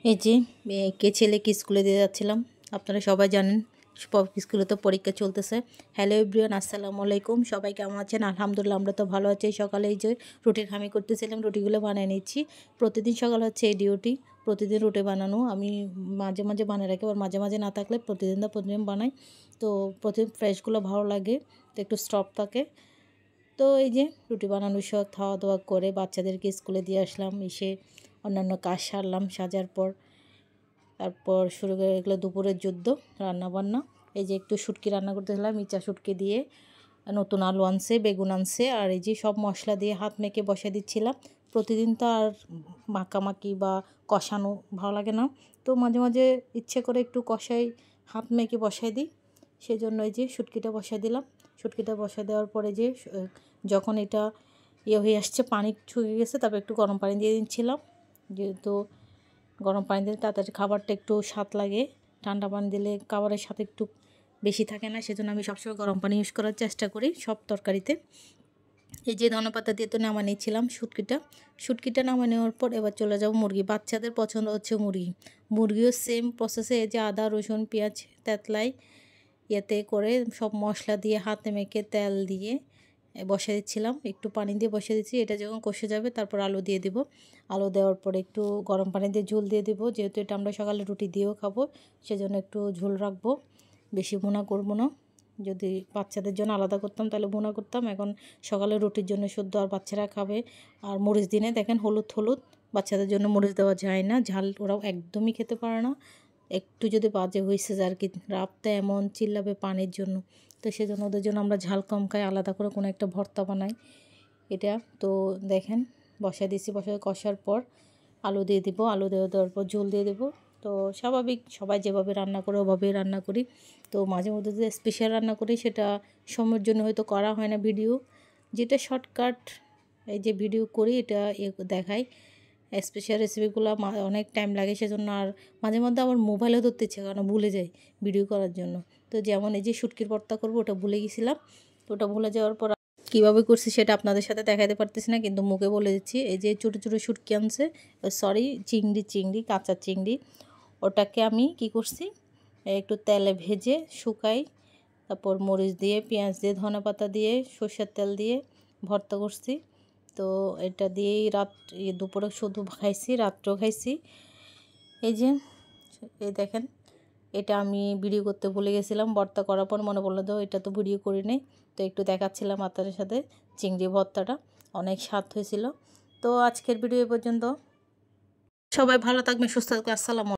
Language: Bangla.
এই যে মেয়েকে ছেলেকে স্কুলে দিয়ে যাচ্ছিলাম। আপনারা সবাই জানেন স্কুলে তো পরীক্ষা চলতেছে। হ্যালো এভরিওয়ান, আসসালামু আলাইকুম। সবাই কেমন আছেন? আলহামদুলিল্লাহ আমরা তো ভালো আছি। সকালে এই যে রুটির খামি করতেছিলাম, রুটিগুলো বানিয়ে নিচ্ছি। প্রতিদিন সকাল হচ্ছে এই ডিউটি, প্রতিদিন রুটি বানানো। আমি মাঝে মাঝে বানিয়ে রাখি, আবার মাঝে মাঝে না থাকলে প্রতিদিন বানাই। তো প্রতিদিন ফ্রেশগুলো ভালো লাগে, তো একটু স্টপ থাকে। তো এই যে রুটি বানানোর সব খাওয়া দাওয়া করে বাচ্চাদেরকে স্কুলে দিয়ে আসলাম। এসে অন্যান্য কাজ সারলাম, সাজার পর তারপর শুরু হয়ে গেলো দুপুরের যুদ্ধ, রান্নাবান্না। এই যে একটু শুটকি রান্না করতেছিলাম, ইচা শুটকি দিয়ে। নতুন আলু আনছে, বেগুন আনছে, আর এই যে সব মশলা দিয়ে হাত মেখে বসিয়ে দিচ্ছিলাম। প্রতিদিন তো আর মাখামাখি বা কষানো ভালো লাগে না, তো মাঝে মাঝে ইচ্ছে করে একটু কষাই, হাত মেখে বসাই দিই। সেজন্য এই যে শুটকিটা বসাই দিলাম। শুটকিটা বসাই দেওয়ার পরে যে যখন এটা হয়ে আসছে, পানি শুকিয়ে গেছে, তারপর একটু গরম পানি দিয়ে দিচ্ছিলাম। যেহেতু গরম পানি দিলে তাড়াতাড়ি খাবারটা একটু স্বাদ লাগে, ঠান্ডা পানি দিলে খাবারের সাথে একটু বেশি থাকে না, সেজন্য আমি সবসময় গরম পানি ইউজ করার চেষ্টা করি সব তরকারিতে। এই যে ধনেপাতা দিয়ে তো নামা নিয়েছিলাম শুটকিটা নামা নেওয়ার পর এবার চলে যাব মুরগি। বাচ্চাদের পছন্দ হচ্ছে মুরগিও সেম প্রসেসে এই যে আদা রসুন পেঁয়াজ তেঁতলাই ইয়েতে করে সব মশলা দিয়ে হাতে মেখে তেল দিয়ে বসিয়ে দিচ্ছিলাম। একটু পানি দিয়ে বসিয়ে দিচ্ছি, এটা যখন কষে যাবে তারপর আলু দিয়ে দিব। আলু দেওয়ার পরে একটু গরম পানি দিয়ে ঝোল দিয়ে দিব, যেহেতু এটা আমরা সকালে রুটি দিয়েও খাবো, সেজন্য একটু ঝোল রাখবো, বেশি ভুনা করবো না। যদি বাচ্চাদের জন্য আলাদা করতাম তাহলে ভুনা করতাম, এখন সকালে রুটির জন্য শুদ্ধ আর বাচ্চারা খাবে। আর মরিচ দিনে দেখেন হলুদ, বাচ্চাদের জন্য মরিচ দেওয়া যায় না, ঝাল ওরাও একদমই খেতে পারে না। একটু যদি বাজে হয়েছে আর কি, রাবটা এমন চিল্লাবে পানির জন্য, তো সেজন্য ওদের জন্য আমরা ঝাল কম খাই, আলাদা করে কোনো একটা ভর্তা বানাই এটা। তো দেখেন বসায় দিয়েছি, বসায় কষার পর আলু দিয়ে দিব, আলু দেওয়ার পর ঝোল দিয়ে দেবো। তো স্বাভাবিক সবাই যেভাবে রান্না করে ওভাবেই রান্না করি। তো মাঝে মধ্যে যে স্পেশাল রান্না করি সেটা সময়ের জন্য হয়তো করা হয় না ভিডিও, যেটা শর্টকাট এই যে ভিডিও করি এটা দেখাই। স্পেশাল রেসিপিগুলো অনেক টাইম লাগে, সেজন্য আর মাঝে মধ্যে আমার মোবাইলেও ধরতে ইচ্ছে করে না, ভুলে যাই ভিডিও করার জন্য। তো যেমন এই যে শুটকির ভর্তা করবো ওটা ভুলে গেছিলাম, তো ওটা ভুলে যাওয়ার পর কীভাবে করছি সেটা আপনাদের সাথে দেখাতে পারতেছি না, কিন্তু মুখে বলে দিচ্ছি। এই যে ছোটো ছোটো শুটকি আনছে, সরি চিংড়ি, কাঁচা চিংড়ি, ওটাকে আমি কি করছি, একটু তেলে ভেজে শুকাই, তারপর মরিচ দিয়ে পেঁয়াজ দিয়ে ধনেপাতা দিয়ে সর্ষের তেল দিয়ে ভর্তা করছি। তো এটা দিয়েই দুপুরে শুধু খাইছি, রাত্রেও খাইছি। এই যে দেখেন, এটা আমি ভিডিও করতে ভুলে গেছিলাম, ভর্তা করার পর মনে পড়লো, তো এটা তো ভিডিও করি নাই, তো একটু দেখাচ্ছিলাম আপনাদের সাথে। চিংড়ি ভর্তাটা অনেক স্বাদ হয়েছিল। তো আজকের ভিডিও এ পর্যন্ত। সবাই ভালো থাকবেন, সুস্থ থাকবেন। আসসালামু আলাইকুম।